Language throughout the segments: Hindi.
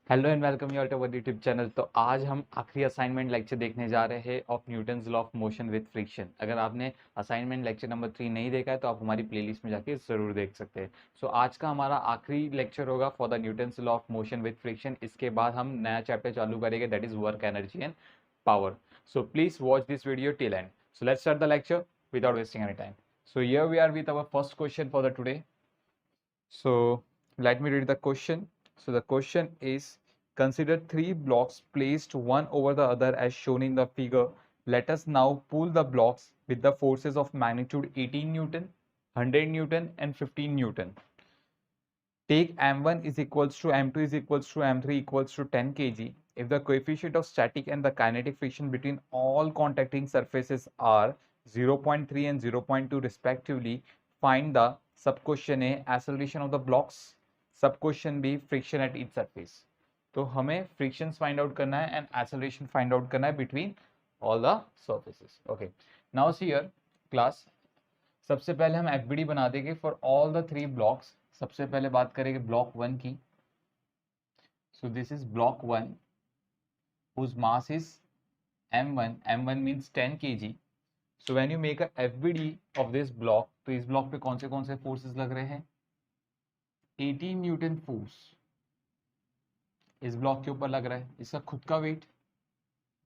Hello and welcome you all to our YouTube channel. तो आज हम आखिरी असाइनमेंट लेक्चर देखने जा रहे हैं of Newton's law of motion with friction. अगर आपने असाइनमेंट लेक्चर नंबर 3 नहीं देखा है तो आप हमारी प्लेलिस्ट में जाके ज़रूर देख सकते हैं। सो आज का हमारा आखिरी लेक्चर होगा for the Newton's law of motion with friction. इसके बाद हम नया चैप्टर चालू करेंगे, that is work energy and power. So please watch this video till end. So let's start the lecture without wasting any time. So here we are with our first question for the today. So let me read the question. So the question is, consider three blocks placed one over the other as shown in the figure. Let us now pull the blocks with the forces of magnitude 18 Newton, 100 Newton and 15 Newton. Take m1 is equals to m2 is equals to m3 equals to 10 kg. If the coefficient of static and the kinetic friction between all contacting surfaces are 0.3 and 0.2 respectively, find the sub question A acceleration of the blocks, sub question B friction at each surface. तो हमें frictions find out करना है and acceleration find out करना है between all the surfaces. Okay. Now see here class, सबसे पहले हम FBD बना देंगे for all the three blocks. सबसे पहले बात करेंगे ब्लॉक 1 की। सो this is block 1 whose mass is m1. m1 means 10 kg. So when you make a FBD of this block, तो इस ब्लॉक पे कौन से फोर्सेस लग रहे हैं? 18 न्यूटन फोर्स इस ब्लॉक के ऊपर लग रहा है। इसका खुद का weight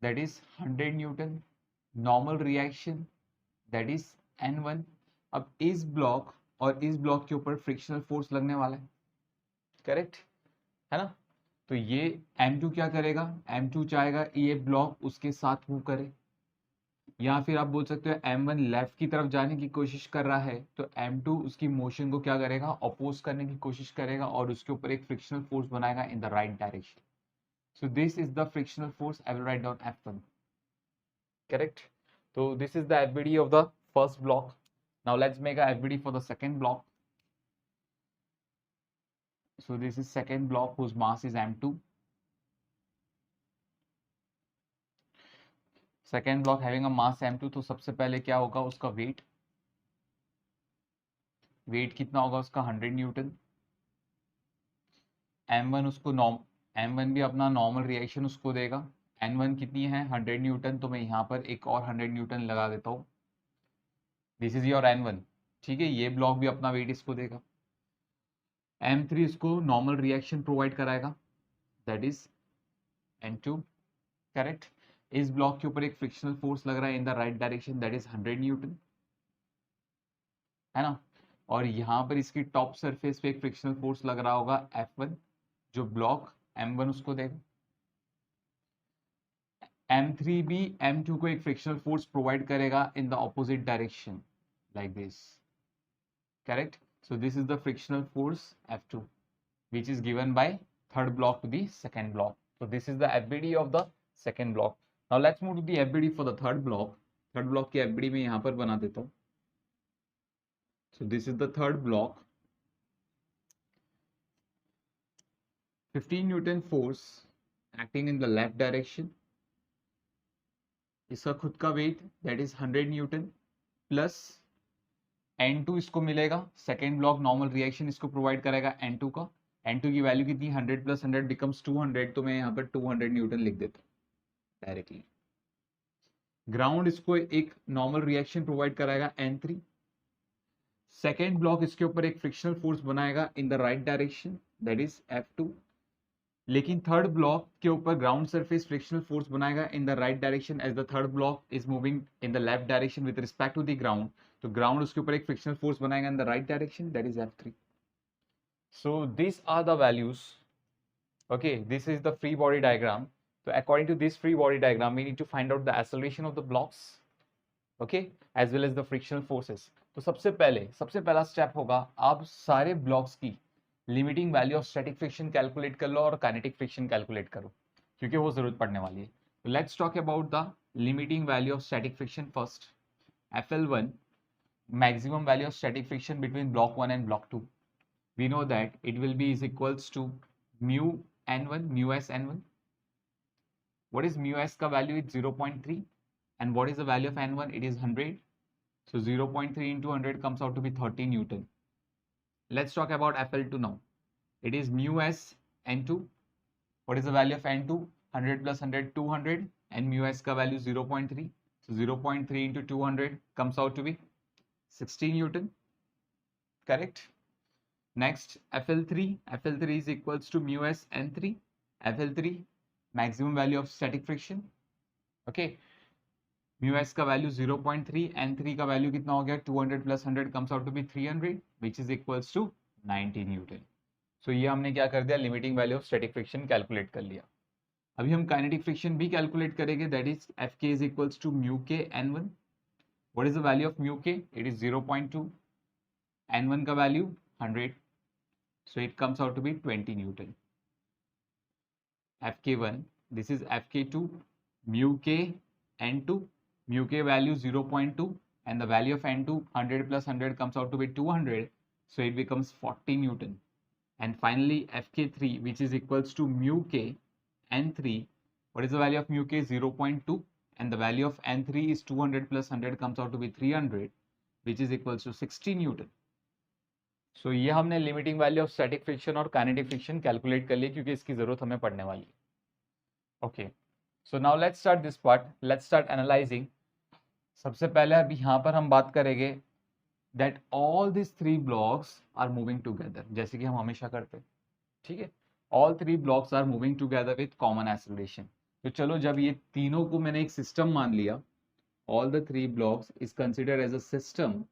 that is 100 newton, normal reaction that is n1। अब इस ब्लॉक और इस ब्लॉक के ऊपर फ्रिक्शनल फोर्स लगने वाला है, करेक्ट है ना? तो ये m2 क्या करेगा? m2 चाहेगा ये ब्लॉक उसके साथ मूव करे, या फिर आप बोल सकते हो m1 लेफ्ट की तरफ जाने की कोशिश कर रहा है तो m2 उसकी मोशन को क्या करेगा? अपोज करने की कोशिश करेगा और उसके ऊपर एक फ्रिक्शनल फोर्स बनाएगा in the right direction. So this is the frictional force. I will write down F1, correct? तो this is the FBD of the first block. Now let's make a FBD for the second block. So this is second block whose mass is m2. Second block having a mass m2, तो सबसे पहले क्या होगा? उसका वेट कितना होगा उसका? 100 न्यूटन। m1 उसको m1 भी अपना नॉर्मल रिएक्शन उसको देगा। n1 कितनी है? 100 न्यूटन। तो मैं यहाँ पर एक और 100 न्यूटन लगा देता हूँ। दिस इज योर n1, ठीक है? ये ब्लॉक भी अपना वेट इसको देगा। m3 इसको नॉर्मल रिएक्शन प्रोवाइड कराएगा, दैट इज n2, करेक्ट? इस ब्लॉक के ऊपर एक फ्रिक्शनल फोर्स लग रहा है इन the right direction, that is 100 Newton, है ना? और यहाँ पर इसकी टॉप सरफेस पे एक फ्रिक्शनल फोर्स लग रहा होगा F1, जो ब्लॉक m1 उसको देगा। m3 भी m2 को एक फ्रिक्शनल फोर्स प्रोवाइड करेगा in the opposite direction like this, correct? So this is the frictional force F2 which is given by third block to the second block. So this is the FBD of the second block. Now let's move to the FBD for the third block. Third block की FBD में यहाँ पर बना देता हूँ। So this is the third block. 15 Newton force acting in the left direction. इसका खुद का weight that is 100 newton plus n2 इसको मिलेगा। सेकेंड ब्लॉक नॉर्मल रिएक्शन इसको प्रोवाइड करेगा n2 का। n2 की वैल्यू कितनी? 100 प्लस 100 बिकम्स 200, तो मैं यहाँ पर 200 न्यूटन लिख देता हूँ डायरेक्टली। ग्राउंड इसको एक नॉर्मल रिएक्शन प्रोवाइड कराएगा n3। सेकेंड ब्लॉक इसके ऊपर एक फ्रिक्शनल फोर्स बनाएगा in the right direction, that is F2। लेकिन थर्ड ब्लॉक के ऊपर ग्राउंड सरफेस फ्रिक्शनल फोर्स बनाएगा in the right direction as the third block is moving in the left direction with respect to the ground. तो ग्राउंड उसके ऊपर एक फ्रिक्शनल फोर्स बनाएगा in the right direction, that is F3। So this are the values, okay? This is the free body diagram. So according to this free body diagram we need to find out the acceleration of the blocks, okay, as well as the frictional forces. तो सबसे पहला स्टेप होगा, आप सारे ब्लॉक्स की limiting value of static friction calculate कर लो और काइनेटिक फ्रिक्शन कैलकुलेट करो, क्योंकि वो जरूरत पड़ने वाली है। तो let's talk about the limiting value of static friction first. FL1 maximum value of static friction between block 1 and block 2, we know that it will be is equals to mu n1, mu s n1. What is mu s का value? It's 0.3, and what is the value of n1? It is 100. So 0.3 into 100 comes out to be 30 Newton. Let's talk about FL2 now. It is mu s n2 What is the value of N2? 100 plus 100, 200, and mu s का value 0.3. So 0.3 into 200 comes out to be 16 Newton. Correct? Next, FL3. FL3 is equals to mu s N3. FL3, maximum value of static friction. Okay. Mu s का value 0.3, N3 का value कितना हो गया? 200 plus 100 comes out to be 300, which is equals to 90 Newton. So ये हमने क्या कर दिया? Limiting value of static friction calculate कर लिया. अभी हम काइनेटिक फ्रिक्शन भी कैलकुलेट करेंगे. That is Fk is equals to mu k N1. What is the value of mu k? It is 0.2. N1 का value 100. So it comes out to be 20 Newton. Fk1, this is Fk2, mu k N2, mu k value 0.2, and the value of N2, 100 plus 100 comes out to be 200, so it becomes 40 Newton. And finally Fk3, which is equals to mu k N3. What is the value of mu k? 0.2, and the value of N3 is 200 plus 100 comes out to be 300, which is equals to 60 Newton. So ये हमने limiting value of static friction और काइनेटिक फ्रिक्शन कैलकुलेट कर लिए क्योंकि इसकी जरूरत हमें पड़ने वाली है. Okay, so now let's start this part. Let's start analyzing. सबसे पहले अभी यहाँ पर हम बात करेंगे that all this 3 blocks are moving together, जैसे कि हम हमेशा करते हैं. ठीक है, all 3 blocks are moving together with common acceleration. तो चलो, जब ये तीनों को मैंने एक सिस्टम मान लिया, all the 3 blocks is consider as a system.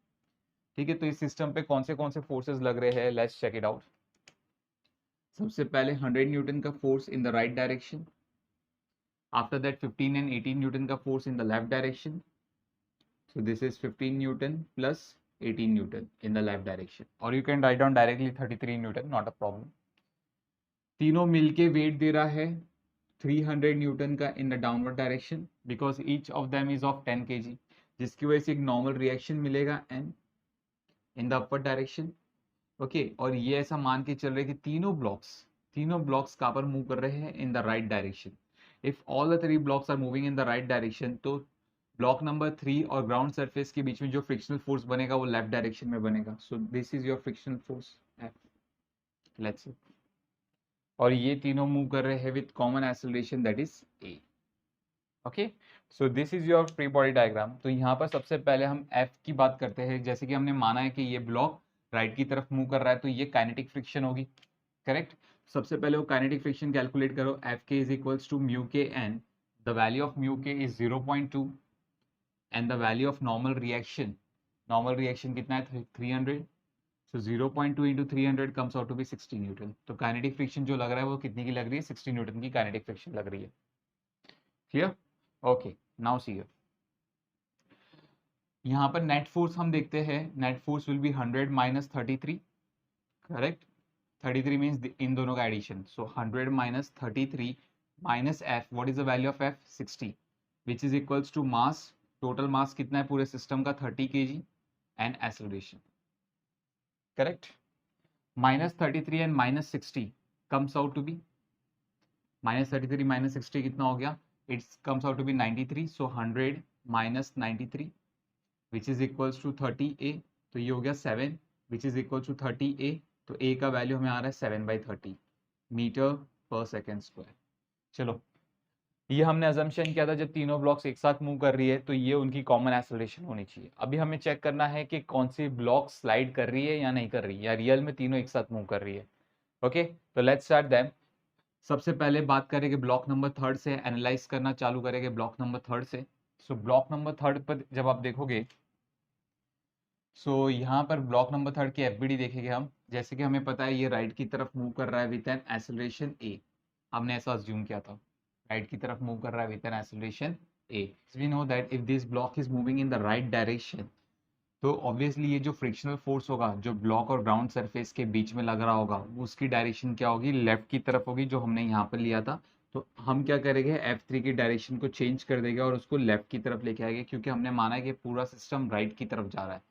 ठीक है, तो इस सिस्टम पे कौन से फोर्सेस लग रहे हैं? Let's check it out. सबसे पहले 100 न्यूटन का force in the right direction. After that 15 and 18 newton का force in the left direction. So this is 15 newton plus 18 newton in the left direction, और you can write down directly 33 newton, not a problem. तीनों मिलके वेट दे रहा है 300 न्यूटन का in the downward direction, because each of them is of 10 kg, जिसकी वजह से एक नॉर्मल रिएक्शन मिलेगा n in the upward direction. Okay, और ये ऐसा मान के चल रहे कि तीनों ब्लॉक्स कहाँ पर मूव कर रहे हैं? In the right direction. If all the 3 blocks are moving in the right direction, तो ब्लॉक नंबर 3 और ग्राउंड सरफेस के बीच में जो फ्रिक्शनल फोर्स बनेगा वो लेफ्ट डायरेक्शन में बनेगा. सो this is your frictional force F. Let's see. और ये तीनों मूव कर रहे हैं with common acceleration, that is A. Okay, so this is your free body diagram. तो यहाँ पर सबसे पहले हम F की बात करते हैं. जैसे कि हमने माना है कि ये ब्लॉक राइट की तरफ मूव कर रहा है, तो ये काइनेटिक फ्रिक्शन होगी. करेक्ट. सबसे पहले वो काइनेटिक फ्रिक्शन कैलकुलेट करो. Fk is equals to mu k n. The value of mu k is 0.2, and the value of normal reaction कितना है? 300. So 0.2 into 300 comes out to be 60 newton. तो काइनेटिक फ्रिक्शन जो लग रहा है वो कितनी की लग रही है? 60 न्यूटन की काइनेटिक फ्रिक्शन लग रही है. Clear? Okay, now see here. यहाँ पर नेट फोर्स हम देखते हैं. Net force will be 100 minus 33. Correct. 33 means इन दोनों का addition. So 100 minus 33 minus F. What is the value of F? 60, which is equals to mass. Total mass कितना है पूरे सिस्टम का? 30 kg, and acceleration. Correct. minus 33 and minus 60 comes out to be minus 33 minus 60 कितना हो गया? It comes out to be 93. So 100 minus 93, which is equals to 30A. तो ये हो गया 7, which is equals to 30A. तो A का वैल्यू हमें आ रहा है 7/30 मीटर पर सेकेंड स्क्वायर. चलो, ये हमने अजम्पशन किया था जब तीनों ब्लॉक्स एक साथ मूव कर रही है तो ये उनकी कॉमन एक्सेलरेशन होनी चाहिए. अभी हमें चेक करना है कि कौन सी ब्लॉक स्लाइड कर रही है या नहीं कर रही है, या रियल में तीनों एक साथ मूव कर रही है. ओके, तो लेट्स स्टार्ट देम. सबसे पहले बात करेंगे ब्लॉक नंबर 3 से, एनालाइज करना चालू करेंगे ब्लॉक नंबर 3 से. सो ब्लॉक नंबर 3 पर जब आप देखोगे, सो यहाँ पर ब्लॉक नंबर 3 की एफबीडी देखेंगे हम. जैसे कि हमें पता है ये राइट की तरफ मूव कर रहा है विथ एन एक्सेलरेशन A. हमने ऐसा अज्यूम किया था, राइट की तरफ मूव कर रहा है with an acceleration A. We know that if this block is moving in the right direction, तो ऑब्वियसली ये जो फ्रिक्शनल फोर्स होगा जो ब्लॉक और ग्राउंड सरफेस के बीच में लग रहा होगा, उसकी डायरेक्शन क्या होगी? लेफ्ट की तरफ होगी, जो हमने यहाँ पर लिया था. तो हम क्या करेंगे? F3 की डायरेक्शन को चेंज कर देंगे और उसको लेफ्ट की तरफ लेके आएंगे, क्योंकि हमने माना है कि पूरा सिस्टम राइट की तरफ जा रहा है.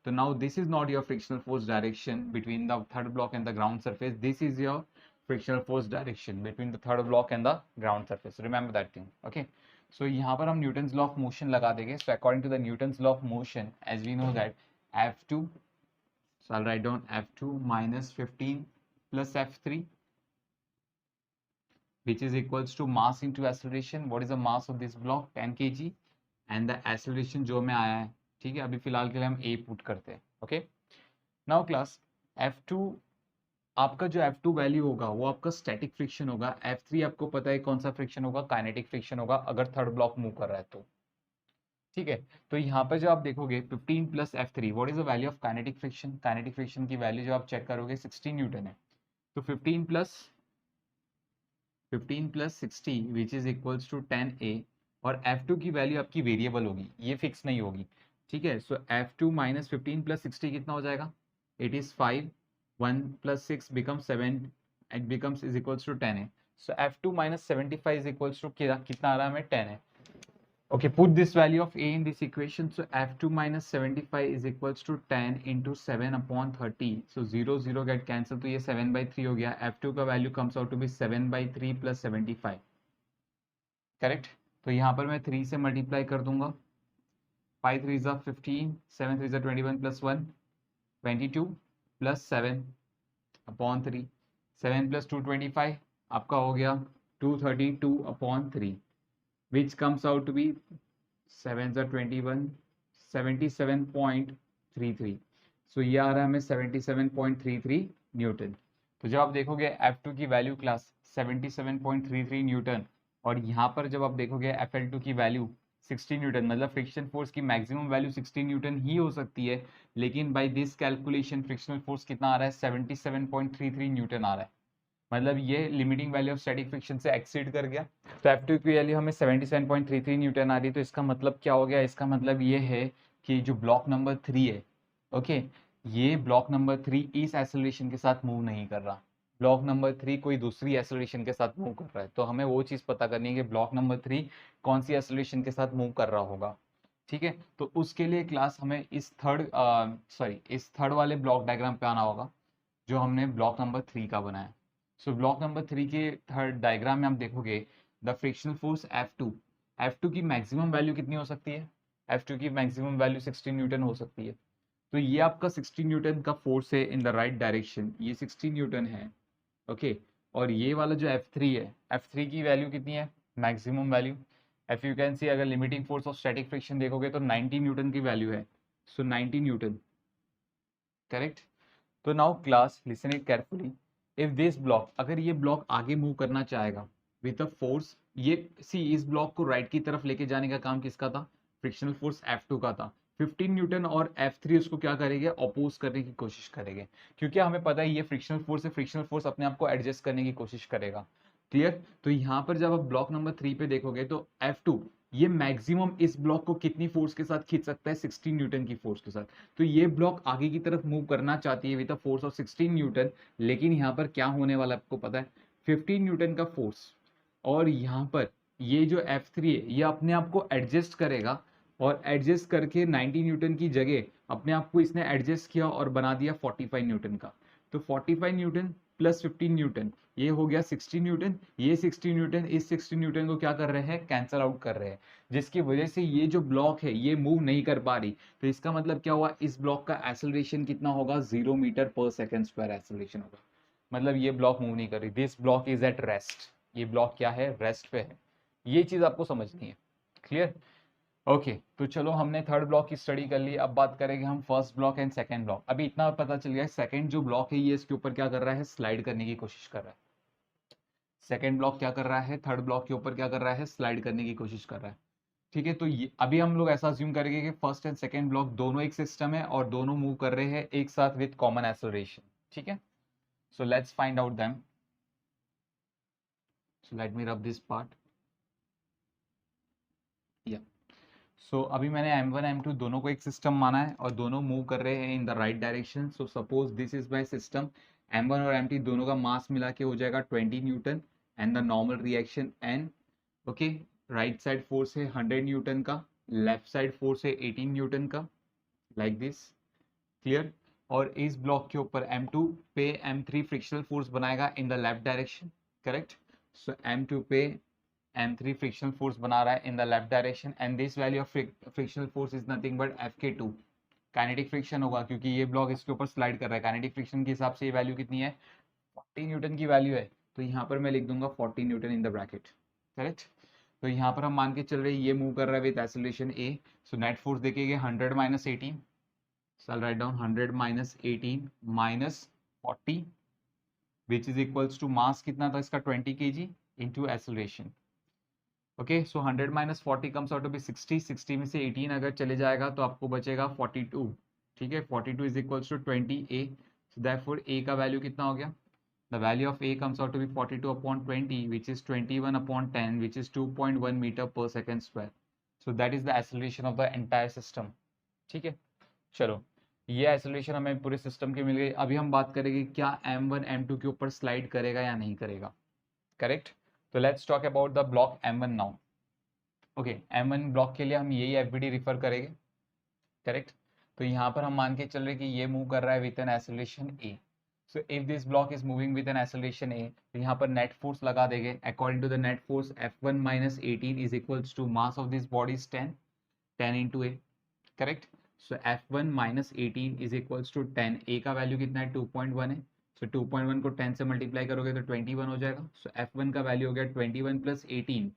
तो now this is not your frictional force direction between the third block and the ground surface. This is your frictional force direction between the third block and the ground surface. Remember that thing. Okay, so यहाँ पर हम न्यूटन्स लॉ ऑफ मोशन लगा देंगे. So according to the Newton's law of motion, as we know that F2, so I'll write down F2 minus 15 plus F3. which is equals to mass into acceleration. What is the mass of this block? 10 kg and the acceleration जो में आया है, ठीक है, अभी फिलहाल के लिए हम a पुट करते हैं. ओके, नाउ क्लास F2, आपका जो F2 वैल्यू होगा वो आपका स्टैटिक फ्रिक्शन होगा. F3 आपको पता है कौन सा फ्रिक्शन होगा? काइनेटिक फ्रिक्शन होगा, अगर थर्ड ब्लॉक मूव कर रहा है तो. ठीक है, तो यहाँ पर जो आप देखोगे 15 plus F3, what is the value of kinetic friction? Kinetic friction की वैल्यू जो आप चेक करोगे 16 न्यूटन है. तो 15 plus 60 which is equals to 10A. और F2 की वैल्यू आपकी वेरिएबल होगी, ये फिक्स नहीं होगी. ठीक है, सो F2 माइनस 15 प्लस 60 कितना हो जाएगा? It is 5. 1 plus 6 becomes 7, it becomes is equals to 10A. So F2 minus 75 is equals to कितना आ रहा है हमें? 10A. Okay, put this value of A in this equation. So F2 minus 75 is equals to 10 into 7 upon 30. So 0 0 get cancel, तो ये 7/3 हो गया. F2 का value comes out to be 7/3 plus 75. Correct. तो यहाँ पर मैं 3 से मल्टीप्लाई कर दूंगा. 5 3 is 15, 7 3 is 21 plus 1 22 plus 7 upon 3. 7 plus 2 25, आपका हो गया 232 upon 3, which comes out to be 7 are 21, 77.33. सो ये आ रहा है हमें 77.33 न्यूटन. तो जब आप देखोगे F2 की वैल्यू क्लास 77.33 न्यूटन, और यहाँ पर जब आप देखोगे FL2 की वैल्यू 60 न्यूटन, मतलब फ्रिक्शन फोर्स की मैक्सिमम वैल्यू 60 न्यूटन ही हो सकती है, लेकिन by this calculation frictional force कितना आ रहा है? 77.33 न्यूटन आ रहा है. मतलब ये limiting value of static friction से एक्सीड कर गया. तो F2 की वैल्यू हमें 77.33 न्यूटन आ रही है. तो इसका मतलब क्या हो गया? इसका मतलब ये है कि जो ब्लॉक नंबर 3 है, ओके, ये ब्लॉक नंबर 3 इस एक्सेलरेशन के साथ मूव नहीं कर रहा. ब्लॉक नंबर 3 कोई दूसरी एक्सेलरेशन के साथ मूव कर रहा है. तो हमें वो चीज़ पता करनी है कि ब्लॉक नंबर 3 कौन सी एक्सेलरेशन के साथ मूव कर रहा होगा. ठीक है, तो उसके लिए क्लास हमें इस थर्ड वाले ब्लॉक डायग्राम पे आना होगा जो हमने ब्लॉक नंबर 3 का बनाया. सो ब्लॉक नंबर 3 के थर्ड डायग्राम में आप देखोगे द फ्रिक्शनल फोर्स F2 की मैक्सिमम वैल्यू कितनी हो सकती है? F2 की मैक्सिमम वैल्यू 16 न्यूटन हो सकती है. तो ये आपका 16 न्यूटन का फोर्स है इन द राइट डायरेक्शन, ये 16 न्यूटन है. ओके, और ये वाला जो F3 है, F3 की वैल्यू कितनी है? Maximum value. If you can see, अगर limiting force of static friction देखोगे तो 90 न्यूटन की वैल्यू है. So 90 newton, correct. तो now class listen it carefully. If this block, अगर ये ब्लॉक आगे मूव करना चाहेगा विद अ फोर्स, ये इस ब्लॉक को राइट की तरफ लेके जाने का काम किसका था? फ्रिक्शनल फोर्स F2 का था. 15 न्यूटन और F3 उसको क्या करेंगे? अपोज करने की कोशिश करेंगे, क्योंकि हमें पता है ये फ्रिक्शनल फोर्स है. फ्रिक्शनल फोर्स अपने आप को एडजस्ट करने की कोशिश करेगा. क्लियर. तो यहाँ पर जब आप ब्लॉक नंबर 3 पे देखोगे तो F2 ये मैक्सिमम इस ब्लॉक को कितनी फोर्स के साथ खींच सकता है? 16 न्यूटन की फोर्स के साथ. तो ये ब्लॉक आगे की तरफ मूव करना चाहती है with a force of 16 Newton, लेकिन यहाँ पर क्या होने वाला है आपको पता है? 15 न्यूटन का फोर्स. और यहाँ पर ये जो F3 है ये अपने आप को एडजस्ट करेगा, और एडजस्ट करके 90 न्यूटन की जगह अपने आप को इसने एडजस्ट किया और बना दिया 45 न्यूटन का. तो 45 न्यूटन प्लस 15 न्यूटन, ये हो गया 60 न्यूटन. ये 60 न्यूटन इस 60 न्यूटन को क्या कर रहे हैं? कैंसल आउट कर रहे हैं, जिसकी वजह से ये जो ब्लॉक है ये मूव नहीं कर पा रही. तो इसका मतलब क्या हुआ? इस ब्लॉक का एक्सेलरेशन कितना होगा? 0 मीटर पर सेकेंड स्क्वायर एक्सेलरेशन होगा. मतलब ये ब्लॉक मूव नहीं कर रही. This block is at rest. ये ब्लॉक क्या है? रेस्ट पे है. ये चीज आपको समझनी है. क्लियर. ओके, तो चलो हमने थर्ड ब्लॉक की स्टडी कर ली. अब बात करेंगे हम first block and second block. अभी इतना पता चल गया, सेकंड जो ब्लॉक है ये इसके ऊपर क्या कर रहा है? स्लाइड करने की कोशिश कर रहा है. सेकंड ब्लॉक क्या कर रहा है? थर्ड ब्लॉक के ऊपर क्या कर रहा है? स्लाइड करने की कोशिश कर रहा है. ठीक है, तो ये अभी हम लोग ऐसा अज्यूम करेंगे कि फर्स्ट एंड सेकंड ब्लॉक दोनों एक सिस्टम है और दोनों मूव कर रहे हैं एक साथ विद कॉमन एक्सेलरेशन. ठीक है, so let's find out them. So let me rub this part. या सो अभी मैंने M1 M2 दोनों को एक सिस्टम माना है और दोनों मूव कर रहे हैं in the right direction. So suppose this is my system. M1 और M2 दोनों का मास मिला के हो जाएगा 20 Newton and the normal reaction N. Okay, right side force है 100 न्यूटन का, लेफ्ट साइड फोर्स है 18 न्यूटन का, लाइक दिस. क्लियर. और इस ब्लॉक के ऊपर M2 पे M3 फ्रिक्शनल फोर्स बनाएगा in the left direction. Correct. So M2 पे M3 फ्रिक्शनल फोर्स बना रहा है इन the left direction, and this value of frictional force is nothing but Fk2. Kinetic friction होगा क्योंकि ये ब्लॉक इसके ऊपर स्लाइड कर रहा है. काइनेटिक फ्रिक्शन के हिसाब से ये वैल्यू कितनी है? 40 न्यूटन की वैल्यू है. तो यहाँ पर मैं लिख दूंगा 40 Newton in the bracket, correct. तो यहाँ पर हम मान के चल रहे हैं ये मूव कर रहा है with acceleration A, so net force देखेंगे 100 minus 18, so I'll write down 100 minus 18 minus 40 which is equals to mass कितना था इसका 20 kg into acceleration. Okay, so 100 minus 40 comes out to be 60, 60 में से 18 अगर चले जाएगा तो आपको बचेगा 42, ठीक है। 42 is equals to 20 A, so therefore A का वैल्यू कितना हो गया, the value of A comes out to be 42 upon 20 which is 21 upon 10 which is 2.1 metre पर second square, so that is the acceleration of the entire system, ठीक है। चलो, ये एक्सेलरेशन हमें पूरे सिस्टम की मिल गई। अभी हम बात करेंगे क्या M1 M2 के ऊपर स्लाइड करेगा या नहीं करेगा, करेक्ट। तो let's talk about the block M1 now. Okay, M1 block के लिए हम यही FBD रिफर करेंगे, करेक्ट। तो यहाँ पर हम मान के चल रहे कि ये मूव कर रहा है with an acceleration A, so if this block is moving with an acceleration A, तो यहाँ पर नेट फोर्स लगा देंगे according to the net force F1 minus 18 is equals to mass of this body is 10 into A, correct. So F1 minus 18 is equals to 10, A का वैल्यू कितना है 2.1 है, सो 2.1 को 10 से मल्टीप्लाई करोगे तो 21 हो जाएगा, सो F1 का वैल्यू हो गया 21 plus 18,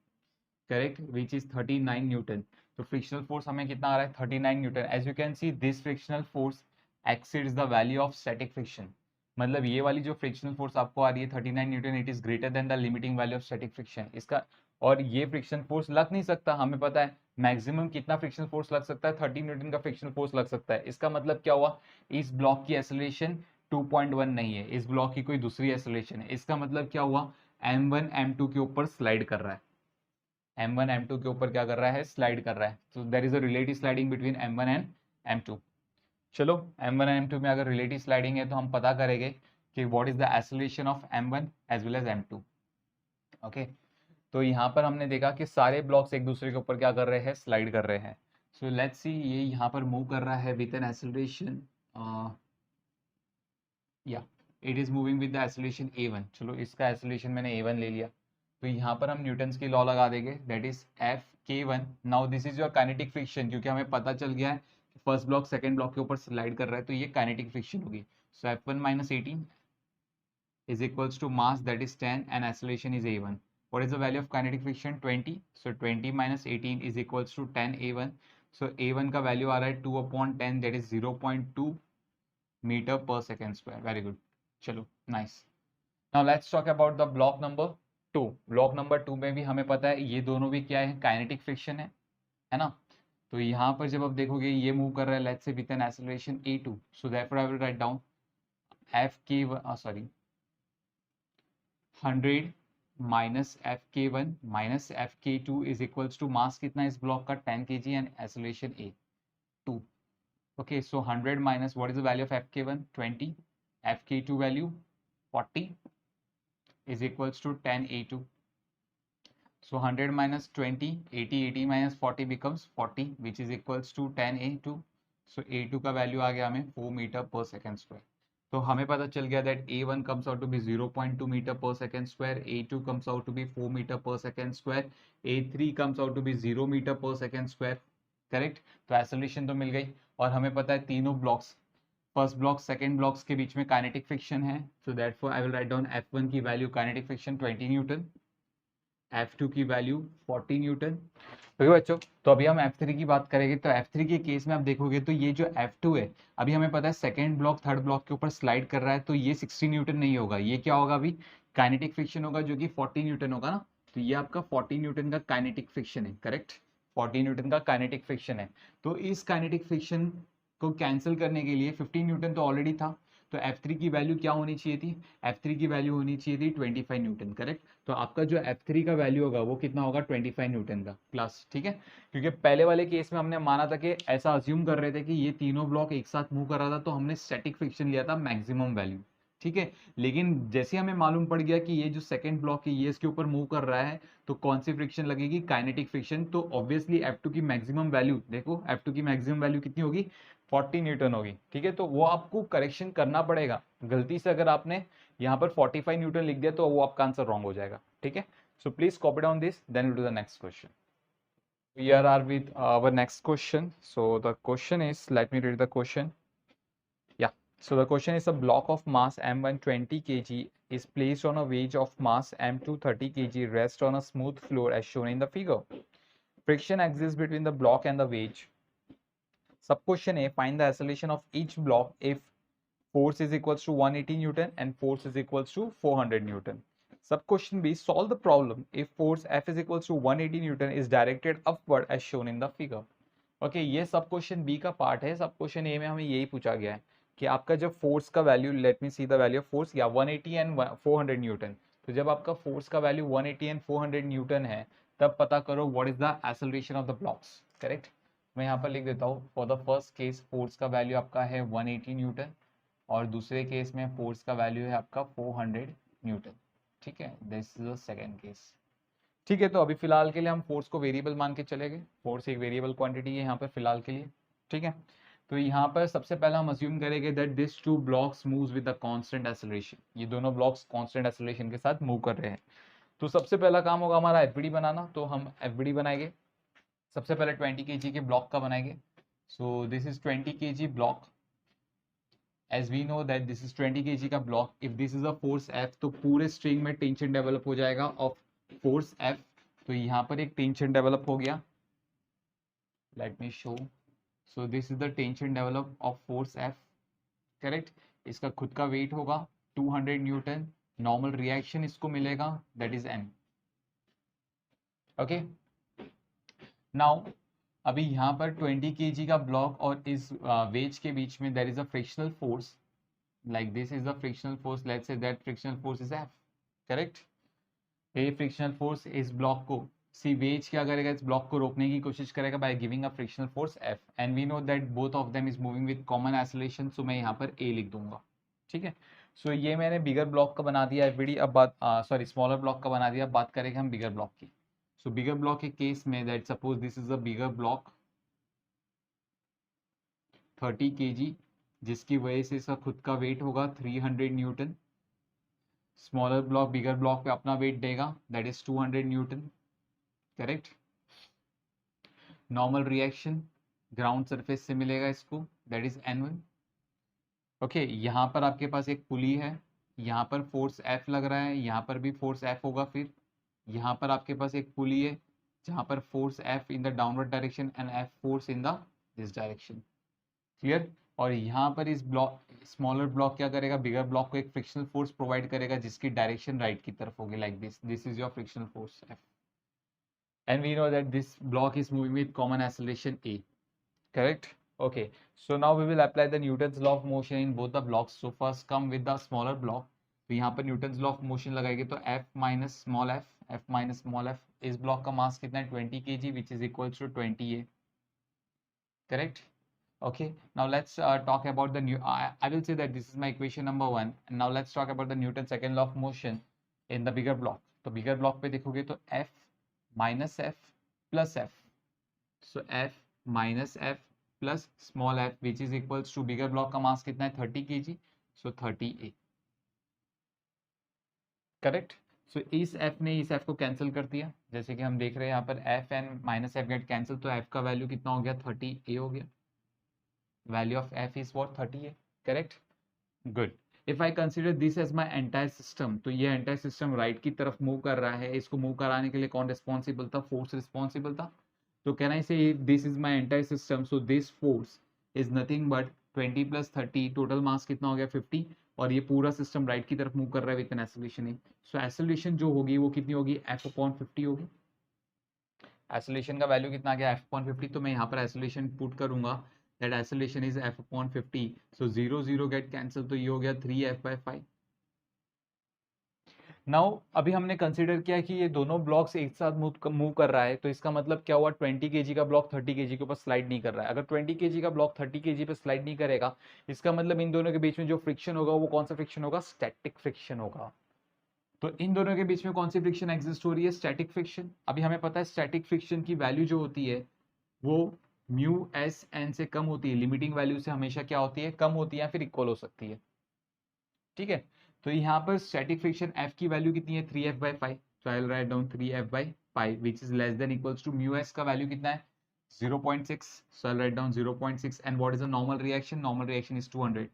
correct, which is 39 newton. तो फ्रिक्शनल फोर्स हमें कितना आ रहा है 39 newton. As you can see this frictional force exceeds the value of static friction, मतलब ये वाली जो फ्रिक्शनल फोर्स आपको आ रही है 39 Newton, it is greater then the limiting value of static friction इसका। और ये फ्रिक्शन फोर्स लग नहीं सकता, हमें पता है मैक्सिमम कितना फ्रिक्शन फोर्स लग सकता है 30 न्यूटन का फ्रिक्शन फोर्स लग सकता है। इसका मतलब क्या हुआ, इस ब्लॉक की एक्सेलरेशन 2.1 नहीं है, इस ब्लॉक की कोई दूसरी एक्सेलरेशन है। इसका मतलब क्या हुआ, M1 M2 के ऊपर स्लाइड कर रहा है, M1 M2 के ऊपर क्या कर रहा है, स्लाइड कर रहा है। तो there is a relative sliding between M1 and M2। चलो, M1 एंड M2 में अगर रिलेटिव स्लाइडिंग है तो हम पता करेंगे कि what is the acceleration of M1 as well as M2, okay. तो यहाँ पर हमने देखा कि सारे ब्लॉक्स एक दूसरे के ऊपर क्या कर रहे हैं, स्लाइड कर रहे हैं। सो लेट्स सी, ये यहाँ पर मूव कर रहा है विद एन एक्सेलरेशन, या it is moving with the acceleration A1। चलो, इसका एक्सेलरेशन मैंने A1 ले लिया, तो यहाँ पर हम न्यूटन्स की लॉ लगा देंगे, that is F(k1). Now this is your kinetic friction, क्योंकि हमें पता चल गया है कि फर्स्ट ब्लॉक सेकंड ब्लॉक के ऊपर स्लाइड कर रहा है, तो ये काइनेटिक फ्रिक्शन होगी। सो F1 minus 18 is equals to mass, that is 10, and acceleration is A1. What is the value of kinetic friction? 20. So 20 minus 18 is equals to 10 A1. So A1 का value आ रहा है 2 upon 10, that is 0.2 meter per second square. Very good. चलो, nice. Now let's talk about the block number 2. Block number 2 में भी हमें पता है ये दोनों भी क्या है, kinetic friction है ना। तो यहाँ पर जब आप देखोगे ये मूव कर रहा है let's say with an acceleration A2. So therefore I will write down Fk1, 100 minus Fk1 minus Fk2 is equals to mass कितना इस ब्लॉक का 10 kg and acceleration A2। Okay, so 100 minus what is the value of Fk1 20, Fk2 value 40 is equals to 10 A2। So 100 minus 20, 80 minus 40 becomes 40 which is equals to 10 A2। So A2 का वैल्यू आ गया हमें 4 मीटर पर सेकेंड स्क्वायर। तो हमें पता चल गया that A1 comes out to be 0.2 metre पर second square, A2 comes out to be 4 metre पर second square, A3 comes out to be 0 metre पर सेकेंड स्क्वायर, करेक्ट। तो एक्सेलरेशन तो मिल गई, और हमें पता है तीनों blocks, first block second blocks के बीच में काइनेटिक फ्रिक्शन है। So therefore I will write down F1 की value kinetic friction 20 Newton, F2 की वैल्यू 40 न्यूटन। ओके बच्चों, तो अभी हम F3 की बात करेंगे। तो F3 के केस में आप देखोगे तो ये जो F2 है, अभी हमें पता है सेकेंड ब्लॉक थर्ड ब्लॉक के ऊपर स्लाइड कर रहा है, तो ये 60 न्यूटन नहीं होगा, ये क्या होगा, अभी काइनेटिक फ्रिक्शन होगा जो कि 40 न्यूटन होगा ना। तो ये आपका 40 न्यूटन का काइनेटिक फ्रिक्शन है, करेक्ट, 40 न्यूटन का काइनेटिक फ्रिक्शन है। तो इस काइनेटिक फ्रिक्शन को कैंसिल करने के लिए 15 न्यूटन तो ऑलरेडी था, तो F3 की वैल्यू क्या होनी चाहिए थी, F3 की वैल्यू होनी चाहिए थी 25 न्यूटन, करेक्ट। तो आपका जो F3 का वैल्यू होगा वो कितना होगा 25 न्यूटन का प्लस, ठीक है। क्योंकि पहले वाले केस में हमने माना था कि ऐसा अज्यूम कर रहे थे कि ये तीनों ब्लॉक एक साथ मूव कर रहा था, तो हमने स्टैटिक फ्रिक्शन लिया था मैक्सिमम वैल्यू, ठीक है। लेकिन जैसे हमें मालूम पड़ गया कि ये जो सेकंड ब्लॉक है ये इसके ऊपर मूव कर रहा है, तो कौन सी फ्रिक्शन लगेगी, काइनेटिक फ्रिक्शन। तो ऑब्वियसली F2 की मैक्सिमम वैल्यू देखो, F2 की मैक्सिमम वैल्यू कितनी होगी, 40 न्यूटन होगी, ठीक है। तो वो आपको करेक्शन करना पड़ेगा, गलती से अगर आपने यहाँ पर 45 न्यूटन लिख दिया तो वो आपका आंसर रॉन्ग हो जाएगा, ठीक है। So please copy down this, then we do the next question. Here are with our next question. So the question is, let me read the question. Yeah, so the question is a block of mass M1 20 kg is placed on a wedge of mass m2 30 kg rest on a smooth floor as shown in the figure. Friction exists between the block and the wedge. Sub question A, find the acceleration of each block if force is equals to 180 Newton and force is equals to 400 Newton. Sub question B, solve the problem if force F is equals to 180 Newton is directed upward as shown in the figure. Okay ये सब क्वेश्चन बी का पार्ट है. सब क्वेश्चन ए में हमें यही पूछा गया है कि आपका जब फोर्स का value, let me see the value of force, या 180 एंड 400 न्यूटन. तो जब आपका फोर्स का वैल्यू 180 एंड 400 न्यूटन है तब पता करो what is the acceleration of the blocks. Correct. मैं यहाँ पर लिख देता हूँ. For the first case force का वैल्यू आपका है 180 न्यूटन और दूसरे केस में फोर्स का वैल्यू है आपका 400 न्यूटन. ठीक है, this is the second case. ठीक है, तो अभी फिलहाल के लिए हम फोर्स को वेरिएबल मान के चलेंगे. फोर्स एक वेरिएबल क्वांटिटी है यहाँ पर फिलहाल के लिए. ठीक है, तो यहाँ पर सबसे पहले हम अज्यूम करेंगे that this two blocks moves with the constant acceleration. ये दोनों ब्लॉक्स कांस्टेंट एक्सेलरेशन के साथ मूव कर रहे हैं. तो सबसे पहला काम होगा हमारा एफबीडी बनाना. तो हम एफबीडी बनाएंगे. सबसे पहले 20 kg के ब्लॉक का बनाएंगे. So this is 20 kg block. As we know that this is 20 kg का block. If this is a force F तो पूरे स्ट्रिंग में टेंशन डेवलप हो जाएगा ऑफ फोर्स एफ. तो यहाँ पर एक टेंशन डेवलप हो गया. Let me show. So this is the tension develop of force F. Correct. इसका खुद का वेट होगा 200 न्यूटन. नॉर्मल रिएक्शन इसको मिलेगा that is an. Okay. Now अभी यहाँ पर 20 kg का ब्लॉक और इस वेज के बीच में there is a frictional force. Like this is the frictional force. Let's say that frictional force is F. Correct. ये फ्रिक्शनल फोर्स इस ब्लॉक को, सी वेज क्या करेगा, इस ब्लॉक को रोकने की कोशिश करेगा by giving a frictional force F. And we know that both of them is moving with common acceleration. So मैं यहाँ पर ए लिख दूंगा. ठीक है. सो ये मैंने बिगर ब्लॉक का बना दिया एफबीडी. अब बात सॉरी स्मॉलर ब्लॉक का बना दिया. अब बात करेंगे हम बिगर ब्लॉक की. सो बिगर ब्लॉक के केस में that suppose this is a bigger block 30 kg जिसकी वजह से इसका खुद का वेट होगा 300 न्यूटन. स्मॉलर ब्लॉक बिगर ब्लॉक पे अपना वेट देगा that is 200 Newton. Correct. Normal reaction ground surface से मिलेगा इसको दैट इज N1. ओके. यहाँ पर आपके पास एक पुली है. यहाँ पर फोर्स F लग रहा है. यहाँ पर भी फोर्स F होगा. फिर यहाँ पर आपके पास एक पुली है जहाँ पर force F in the downward direction and F force in the this direction. Clear. और यहाँ पर इस ब्लॉक स्मॉलर ब्लॉक क्या करेगा, बिगर ब्लॉक को एक फ्रिक्शनल फोर्स प्रोवाइड करेगा जिसकी डायरेक्शन राइट की तरफ होगी like this. This is your frictional force F. And we know that this block is moving with common acceleration A. Correct. Okay, so now we will apply the Newton's law of motion in both the blocks. So first come with the smaller block. तो यहाँ पर न्यूटन्स लॉ ऑफ मोशन लगाएंगे तो F माइनस स्मॉल f. इस ब्लॉक का मास कितना है 20 kg which is equal to 20A. Correct. Okay, now let's talk about the new. I will say that this is my equation number 1. And now let's talk about the Newton's second law of motion in the bigger block. तो bigger block पे देखोगे तो F minus F plus F. So F minus F plus small f which is equals to bigger block का मास कितना है 30 kg. So 30A. करेक्ट. सो इस f ने इस f को कैंसिल कर दिया. जैसे कि हम देख रहे हैं यहाँ पर f and minus f gate cancel. तो f का वैल्यू कितना हो गया 30A हो गया. Value of f is what 30 है. Correct. Good. If I consider this as my entire system तो ये एंटायर सिस्टम राइट की तरफ मूव कर रहा है. इसको मूव कराने के लिए कौन रिस्पॉन्सिबल था, फोर्स रिस्पॉन्सिबल था. तो कैन आई से this is my entire system. So this force is nothing but 20 plus 30. Total mass कितना हो गया 50. और ये पूरा सिस्टम राइट की तरफ मूव कर रहा है with an acceleration. So acceleration जो होगी वो कितनी होगी f अपॉन 50 होगी. एक्सेलरेशन का वैल्यू कितना आ गया f अपॉन 50. तो मैं यहाँ पर एक्सेलरेशन पुट करूंगा that acceleration is f upon 50. so 0 0 get cancel. तो ये हो गया 3f by 5. नाउ अभी हमने कंसीडर किया कि ये दोनों ब्लॉक्स एक साथ मूव कर रहा है. तो इसका मतलब क्या हुआ 20 kg का ब्लॉक 30 kg के ऊपर स्लाइड नहीं कर रहा है. अगर 20 kg का ब्लॉक 30 kg पे स्लाइड नहीं करेगा इसका मतलब इन दोनों के बीच में जो फ्रिक्शन होगा वो कौन सा फ्रिक्शन होगा, स्टैटिक फ्रिक्शन होगा. तो इन दोनों के बीच में कौन सी फ्रिक्शन एग्जिस्ट हो रही है, स्टैटिक फ्रिक्शन. अभी हमें पता है स्टैटिक फ्रिक्शन की वैल्यू जो होती है वो म्यू एस एन से कम होती है. लिमिटिंग वैल्यू से हमेशा क्या होती है, कम होती है या फिर इक्वल हो सकती है. ठीक है. तो यहाँ पर स्टैटिक फ्रिक्शन f की वैल्यू कितनी है 3f by 5. तो आई will write down 3f by 5 which is less than equals to mu S का वैल्यू कितना है 0.6. so I'll write down 0.6 and what is the normal reaction is 200.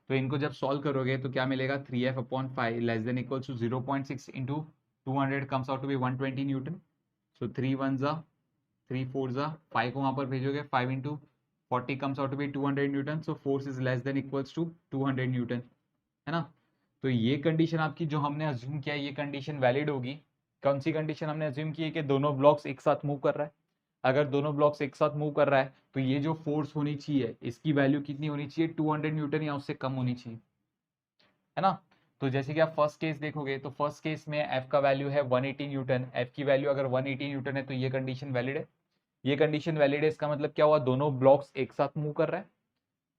तो इनको जब सॉल्व करोगे तो क्या मिलेगा, 3F/5 less than equal to 0.6 into 200 comes out to be 120 newton. So 3 1 जा 3 4 जा 5 को वहां पर भेजोगे, 5 into 40 comes out to be 200 newton. So force is less than equals to 200 newton, है ना। तो ये कंडीशन आपकी जो हमने अज्यूम किया ये कंडीशन वैलिड होगी। कौन सी कंडीशन हमने अज्यूम की है कि दोनों ब्लॉक्स एक साथ मूव कर रहा है। अगर दोनों ब्लॉक्स एक साथ मूव कर रहा है तो ये जो फोर्स होनी चाहिए इसकी वैल्यू कितनी होनी चाहिए, 200 न्यूटन या उससे कम होनी चाहिए, है ना। तो जैसे कि आप फर्स्ट केस देखोगे तो फर्स्ट केस में एफ का वैल्यू है 180 न्यूटन, एफ की वैल्यू अगर 180 न्यूटन है तो ये कंडीशन वैलिड है। ये कंडीशन वैलिड है, इसका मतलब क्या हुआ, दोनों ब्लॉक्स एक साथ मूव कर रहा है।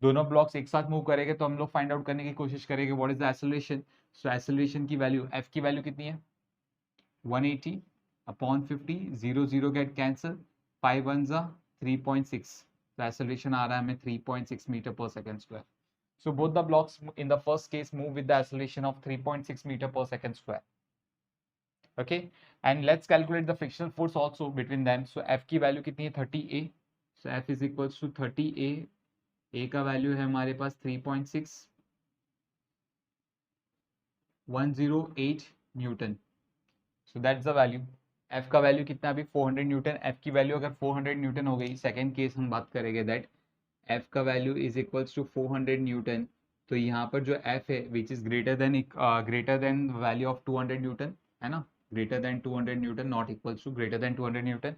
दोनों ब्लॉक्स एक साथ मूव करेंगे तो हम लोग फाइंड आउट करने की कोशिश करेंगे what is the acceleration. So acceleration की वैल्यू, एफ की वैल्यू कितनी है, 180/50, 0 0 गेट कैंसिल, 5 1 जा 3.6, तो एक्सेलरेशन आ रहा है हमें 3.6 मीटर पर second square. So both the blocks in the first case move with the acceleration of 3.6 meter per second square. Okay, and let's calculate the frictional force also between them. So F की वैल्यू कितनी है, 30A. So F is equals to 30A. A का वैल्यू है हमारे पास 3.6108 Newton. So that's the value. F का वैल्यू कितना अभी 400 न्यूटन. F की वैल्यू अगर 400 न्यूटन हो गई, सेकेंड केस हम बात करेंगे दैट F का value is equals to 400 newton. तो यहाँ पर जो F है which is greater than value of 200 newton, है ना, greater than 200 newton, not equals to greater than 200 newton.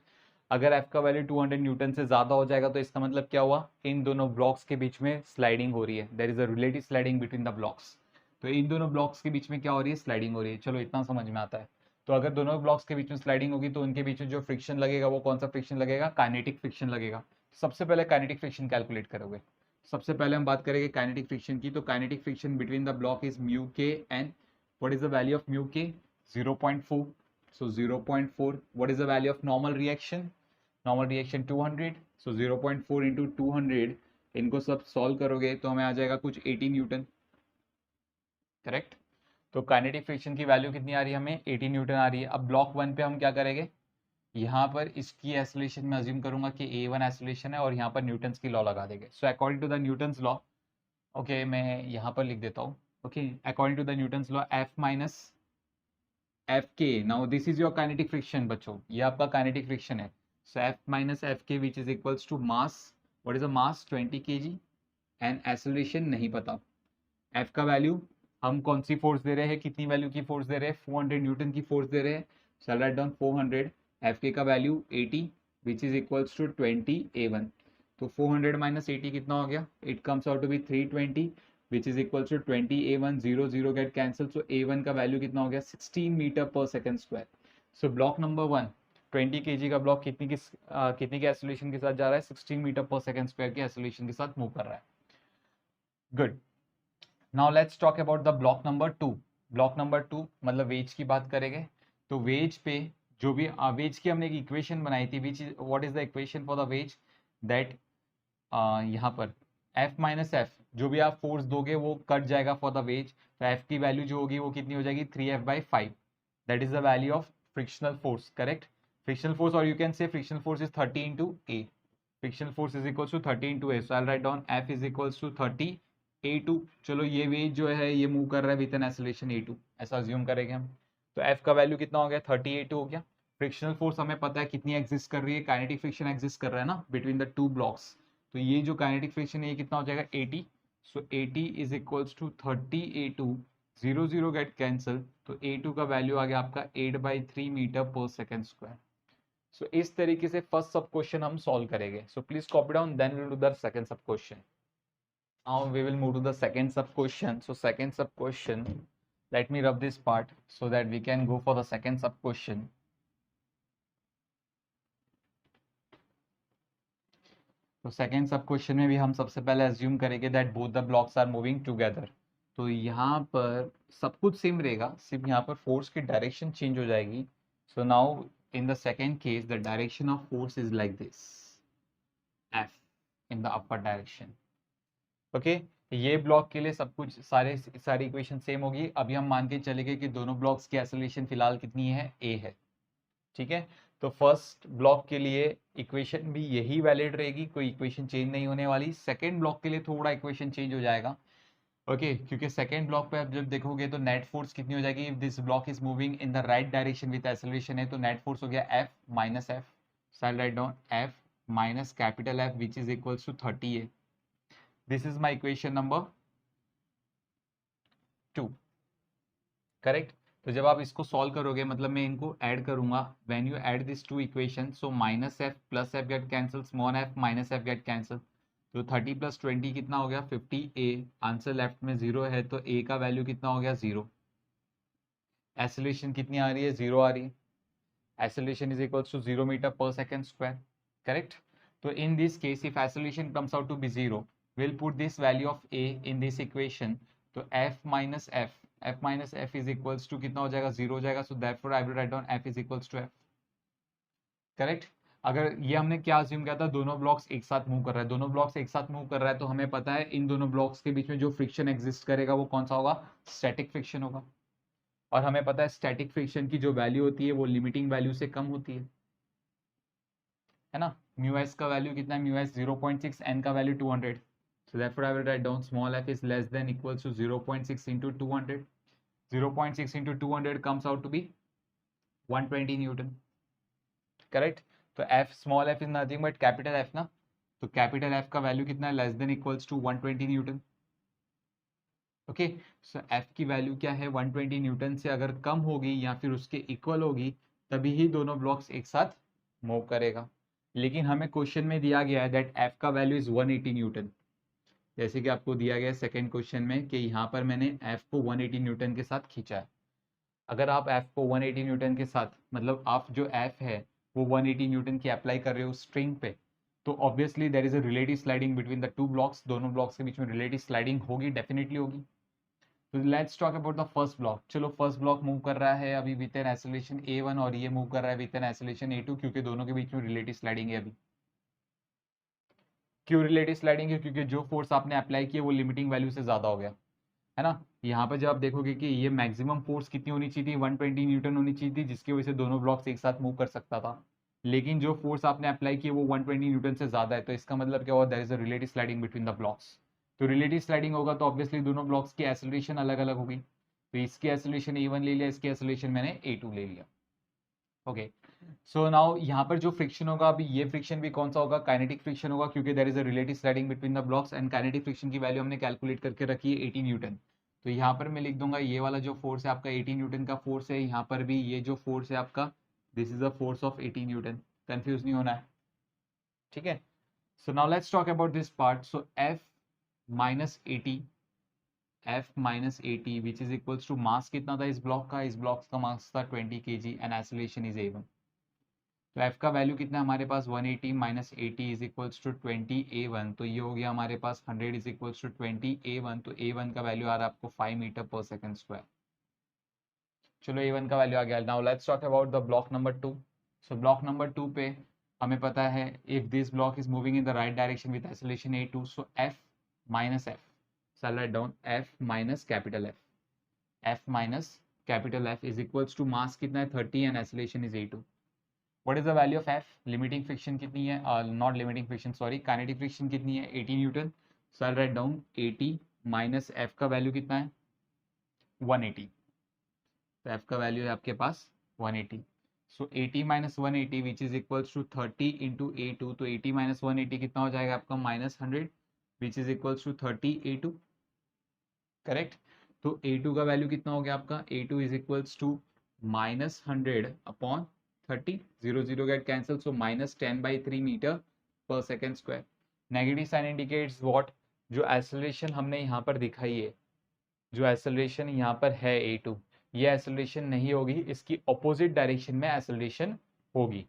अगर F का वैल्यू 200 न्यूटन से ज्यादा हो जाएगा तो इसका मतलब क्या हुआ, इन दोनों ब्लॉक्स के बीच में स्लाइडिंग हो रही है, there is a relative sliding between the blocks. तो इन दोनों ब्लॉक्स के बीच में क्या हो रही है, स्लाइडिंग हो रही है. चलो इतना समझ में आता है. तो अगर दोनों ब्लॉक्स के बीच में स्लाइडिंग होगी तो उनके बीच में जो फ्रिक्शन लगेगा वो कौन सा फ्रिक्शन लगेगा, काइनेटिक फ्रिक्शन लगेगा. सबसे पहले काइनेटिक फ्रिक्शन कैलकुलेट करोगे. सबसे पहले हम बात करेंगे काइनेटिक फ्रिक्शन की. तो kinetic friction between the block is mu K N. What is the value of mu K, 0.4. So 0.4. What is the value of normal reaction, normal reaction 200. So 0.4 into 200, इनको सब सॉल्व करोगे तो हमें आ जाएगा कुछ 80 न्यूटन, करेक्ट. तो काइनेटिक फ्रिक्शन की वैल्यू कितनी आ रही है हमें, 80 न्यूटन आ रही है. अब ब्लॉक 1 पे हम क्या करेंगे, यहाँ पर इसकी एक्सेलरेशन में अज्यूम करूंगा कि A1 एक्सेलरेशन है और यहाँ पर न्यूटन्स की लॉ लगा देंगे. So according to the Newton's law, okay मैं यहाँ पर लिख देता हूँ. Okay, according to the Newton's law F minus F K, now this is your kinetic friction बच्चों, ये आपका काइनेटिक फ्रिक्शन है. सो F माइनस एफ के which is equals to mass, what is the mass 20 kg and acceleration नहीं पता. F का वैल्यू हम कौन सी फोर्स दे रहे हैं, कितनी वैल्यू की फोर्स दे रहे हैं, 400 न्यूटन की फोर्स दे रहे हैं. सो राइट डाउन 400. एफ के का value 80 which is equals to 20 A1. तो 400 माइनस 80 कितना हो गया, it comes out to be 320 which is equals to 20 A1. 0 0 get cancel. So A1 का वैल्यू कितना हो गया, 16 मीटर पर second square. So block number 1 20 kg का ब्लॉक कितनी की एक्सेलरेशन के साथ जा रहा है, 16 मीटर पर सेकेंड स्क्वायर की एक्सेलरेशन के साथ मूव कर रहा है. Good. Now let's talk about the block number 2. Block number 2 मतलब वेज की बात करेंगे. तो वेज पे जो भी वेज की हमने एक इक्वेशन बनाई थी, which is what is the equation for the veg, that यहाँ पर F माइनस एफ, जो भी आप फोर्स दोगे वो कट जाएगा फॉर द वेज. तो F की वैल्यू जो होगी वो कितनी हो जाएगी, 3F/5. That is the value of frictional force, correct. Frictional force, और you can say frictional force is 30 into A. Frictional force is equals to 30 into A. So I write down F is equals to 30 A2. चलो ये वेज जो है ये मूव कर रहा है विद एन एक्सेलरेशन A2, ऐसा अज्यूम करेंगे हम. तो F का वैल्यू कितना हो गया, 30 A2 हो गया. फ्रिक्शनल फोर्स हमें पता है कितनी एग्जिस्ट कर रही है, काइनेटिक फ्रिक्शन एग्जिस्ट कर रहा है ना बिटवीन द टू ब्लॉक्स. तो ये जो काइनेटिक फ्रिक्शन है ये कितना हो जाएगा, 80. So 80 is equals to 30 A2. 0 0 get cancel. तो A2 का वैल्यू आ गया आपका 8/3 मीटर पर सेकेंड स्क्वायर. सो इस तरीके से फर्स्ट सब क्वेश्चन हम सॉल्व करेंगे. So please copy down, then will do the second sub question. Now we will move to the second sub question. So second sub question, let me rub this part so that we can go for the second sub question. तो सेकेंड सब क्वेश्चन में भी हम सबसे पहले अज्यूम करेंगे that both the blocks are moving together. तो यहाँ पर सब कुछ सेम रहेगा, सिर्फ यहाँ पर फोर्स की डायरेक्शन चेंज हो जाएगी. So now in the second case the direction of force is like this, F in the upper direction. Okay, ये ब्लॉक के लिए सब कुछ सारी इक्वेशन सेम होगी. अभी हम मान के चलेंगे कि दोनों ब्लॉक्स की एक्सेलरेशन फिलहाल कितनी है, A है. ठीक है, तो फर्स्ट ब्लॉक के लिए इक्वेशन भी यही वैलिड रहेगी, कोई इक्वेशन चेंज नहीं होने वाली. सेकेंड ब्लॉक के लिए थोड़ा इक्वेशन चेंज हो जाएगा. ओके क्योंकि सेकेंड ब्लॉक पे आप जब देखोगे तो नेट फोर्स कितनी हो जाएगी, this block is moving in the right direction with acceleration है, तो नेट फोर्स हो गया F minus F, so I'll write down f minus capital F which is equals to 30a. This is my equation number 2. Correct. तो जब आप इसको सॉल्व करोगे मतलब मैं इनको ऐड करूंगा, when you add this to equation so minus F plus F get cancel, small F minus F get cancel, तो 30 प्लस 20 कितना हो गया 50a, आंसर लेफ्ट में 0 है तो a का वैल्यू कितना हो गया 0, एक्सेलरेशन कितनी आ रही है 0 आ रही है, acceleration is equals to 0 meter per second square, correct? So in this case if acceleration comes out to be 0, we'll put this value of a in this equation, तो f minus f is equals to कितना हो जाएगा 0 हो जाएगा, so therefore I will write down f is equals to f, correct? अगर ये हमने क्या अज्यूम किया था, दोनों ब्लॉक्स एक साथ मूव कर रहा है, दोनों ब्लॉक्स एक साथ मूव कर रहा है तो हमें पता है इन दोनों ब्लॉक्स के बीच में जो फ्रिक्शन एग्जिस्ट करेगा वो कौन सा होगा, स्टैटिक फ्रिक्शन होगा, और हमें पता है स्टैटिक फ्रिक्शन की जो वैल्यू होती है वो लिमिटिंग वैल्यू से कम होती है ना। म्यू एस का वैल्यू कितना है, म्यू एस 0.6, एन का value 200, so therefore I will write down small f is less than equals to 0.6 into 200, 0.6 into 200 comes out to be 120 newton, correct. तो f small f is nothing but capital f ना, तो कैपिटल f का वैल्यू कितना है, less than equals to 120 newton, okay. So f की वैल्यू क्या है 120 न्यूटन से अगर कम होगी या फिर उसके इक्वल होगी तभी ही दोनों ब्लॉक्स एक साथ मूव करेगा, लेकिन हमें क्वेश्चन में दिया गया है दैट f का वैल्यू इज 180 न्यूटन, जैसे कि आपको दिया गया है सेकेंड क्वेश्चन में कि यहाँ पर मैंने f को 180 न्यूटन के साथ खींचा है। अगर आप f को 180 न्यूटन के साथ मतलब आप जो f है वो 180 न्यूटन की अप्लाई कर रहे हो स्ट्रिंग पे, तो obviously there is a relative sliding between the two blocks, दोनों ब्लॉक्स के बीच में रिलेटिव स्लाइडिंग होगी, डेफिनेटली होगी। तो let's talk about the first block. चलो फर्स्ट ब्लॉक मूव कर रहा है अभी विद एन एक्सेलरेशन a1 और ये मूव कर रहा है विद एन एक्सेलरेशन a2, क्योंकि दोनों के बीच में रिलेटिव स्लाइडिंग है अभी। क्यों रिलेटिव स्लाइडिंग है, क्योंकि जो फोर्स आपने अप्लाई किया वो लिमिटिंग वैल्यू से ज्यादा हो गया है ना। यहाँ पर जब आप देखोगे कि ये मैक्सिमम फोर्स कितनी होनी चाहिए थी, 120 न्यूटन होनी चाहिए थी, जिसकी वजह से दोनों ब्लॉक्स एक साथ मूव कर सकता था, लेकिन जो फोर्स आपने अप्लाई किया वो 120 न्यूटन से ज्यादा है, तो इसका मतलब क्या हुआ, there is a relative sliding between the blocks. तो रिलेटिव स्लाइडिंग होगा तो ऑब्वियसली दोनों ब्लॉक्स की एक्सेलरेशन अलग अलग होगी, तो इसकी एक्सेलरेशन a1 ले लिया, इसकी एक्सेलरेशन मैंने a2 ले लिया, ओके। सो नाउ यहाँ पर जो फ्रिक्शन होगा अभी ये फ्रिक्शन भी कौन सा होगा, काइनेटिक फ्रिक्शन होगा, क्योंकि there is a relative sliding between the blocks and kinetic friction की वैल्यू हमने कैलकुलेट करके रखी है 80 न्यूटन। तो यहाँ पर मैं लिख दूंगा ये वाला जो फोर्स है आपका 80 न्यूटन का फोर्स है, यहाँ पर भी ये जो फोर्स है आपका this is a force of 80 newton, confuse नहीं होना है, ठीक है। So now let's talk about this part, so F minus 80, F minus 80 which is equals to mass कितना था इस ब्लॉक का, इस ब्लॉक का मास था 20 kg and acceleration is a1, तो f का वैल्यू कितना है हमारे पास 180 minus 80 is equals to 20 a1, तो ये हो गया हमारे पास 100 इज इक्वल्स टू 20 a1, तो a1 का वैल्यू आ रहा है आपको 5 मीटर पर सेकंड स्क्वायर। चलो a1 का वैल्यू आ गया। Now let's talk about the block number 2। So block number 2 पे हमें पता है if this block is moving in the right direction with acceleration a2, so f minus f, so I'll write down f minus capital F, f minus capital F is equals to mass कितना है 30 and acceleration is a2। What is the value of F? Limiting friction कितनी है, not limiting friction sorry, kinetic friction कितनी है 80 Newton, so I'll write down 80 minus F का वैल्यू कितना है 180, तो F का वैल्यू है आपके पास 180, so 80 minus 180 which is equals to 30 into A2, तो 80 minus 180 कितना हो जाएगा आपका -100 which is equals to 30 A2, correct. तो A2 का वैल्यू कितना हो गया आपका, A2 is equals to -100 upon 30, 0 0 get cancel, so -10/3 metre पर second square. Negative sign indicates what, जो एक्सेलरेशन हमने यहाँ पर दिखाई है, जो एक्सेलरेशन यहाँ पर है A2, ये एक्सेलरेशन नहीं होगी, इसकी ऑपोजिट डायरेक्शन में एक्सेलरेशन होगी।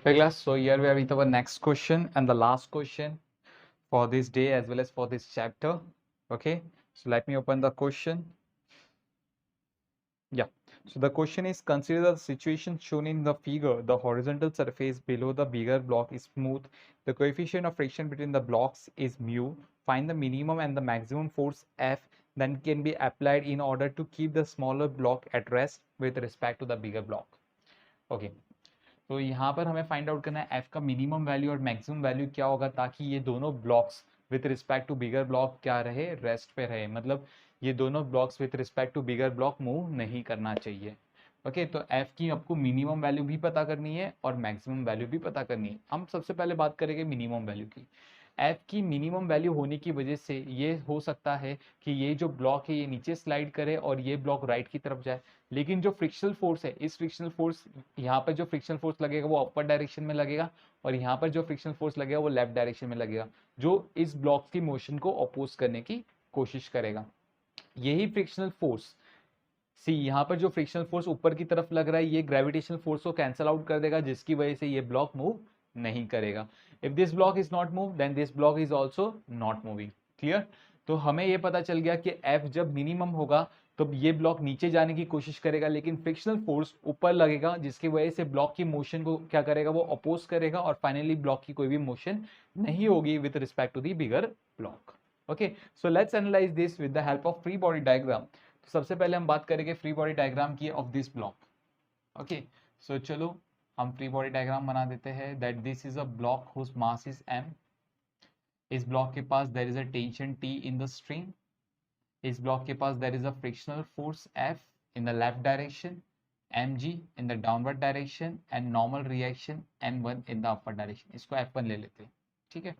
So here we have with our next question and the last question for this day as well as for this chapter, okay. So let me open the question. Yeah, so the question is, consider the situation shown in the figure. The horizontal surface below the bigger block is smooth. The coefficient of friction between the blocks is mu. Find the minimum and the maximum force F that can be applied in order to keep the smaller block at rest with respect to the bigger block. Okay, तो यहाँ पर हमें फाइंड आउट करना है f का मिनिमम वैल्यू और मैक्सिमम वैल्यू क्या होगा ताकि ये दोनों blocks with respect to bigger block क्या रहे, रेस्ट पे रहे, मतलब ये दोनों blocks with respect to bigger block move नहीं करना चाहिए। ओके तो एफ की आपको मिनिमम वैल्यू भी पता करनी है और मैक्सिमम वैल्यू भी पता करनी है। हम सबसे पहले बात करेंगे मिनिमम वैल्यू की। एफ की मिनिमम वैल्यू होने की वजह से ये हो सकता है कि ये जो ब्लॉक है ये नीचे स्लाइड करे और ये ब्लॉक राइट की तरफ जाए, लेकिन जो फ्रिक्शनल फोर्स है, इस फ्रिक्शनल फोर्स, यहाँ पर जो फ्रिक्शनल फोर्स लगेगा वो अपर डायरेक्शन में लगेगा और यहाँ पर जो फ्रिक्शनल फोर्स लगेगा वो लेफ्ट डायरेक्शन में लगेगा, जो इस ब्लॉक की मोशन को अपोज करने की कोशिश करेगा। यही फ्रिक्शनल फोर्स, सी यहाँ पर जो फ्रिक्शनल फोर्स ऊपर की तरफ लग रहा है ये ग्रेविटेशनल फोर्स को कैंसल आउट कर देगा, जिसकी वजह से ये ब्लॉक मूव नहीं करेगा। If this block is not move then this block is also not moving. Clear? तो हमें ये पता चल गया कि एफ जब मिनिमम होगा तो ये ब्लॉक नीचे जाने की कोशिश करेगा, लेकिन फ्रिक्शनल फोर्स ऊपर लगेगा, जिसकी वजह से ब्लॉक की मोशन को क्या करेगा, वो अपोज करेगा और फाइनली ब्लॉक की कोई भी मोशन नहीं होगी with respect to the bigger block. Okay so let's analyse this with the help of free body diagram. तो सबसे पहले हम बात करेंगे फ्री बॉडी डायग्राम की of this block. Okay so चलो हम फ्री बॉडी डायग्राम बना देते हैं that this is a block whose mass is m। इस ब्लॉक के पास there is a tension T in the string. इस ब्लॉक के पास there is a frictional force F in the left direction, mg in the downward direction and normal reaction n1 in the upper direction. इसको F1 ले लेते हैं, ठीक है।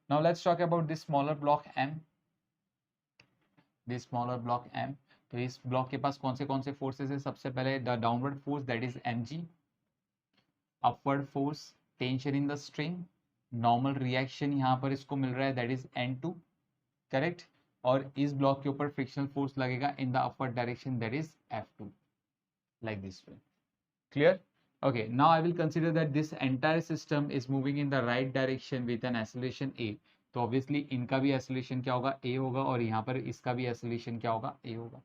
Now let's talk about this smaller block m, this smaller block m। तो इस ब्लॉक के पास कौन से फोर्सेस है, सबसे पहले the downward force that is mg, upward force tension in the string, normal reaction यहाँ पर इसको मिल रहा है दैट इज n2, करेक्ट। और इस ब्लॉक के ऊपर फ्रिक्शनल फोर्स लगेगा in the upward direction that is f2, like this way. Clear? Okay, now I will consider that this entire system is moving in the right direction with an acceleration a. तो obviously इनका भी acceleration क्या होगा, a होगा, और यहाँ पर इसका भी acceleration क्या होगा, a होगा।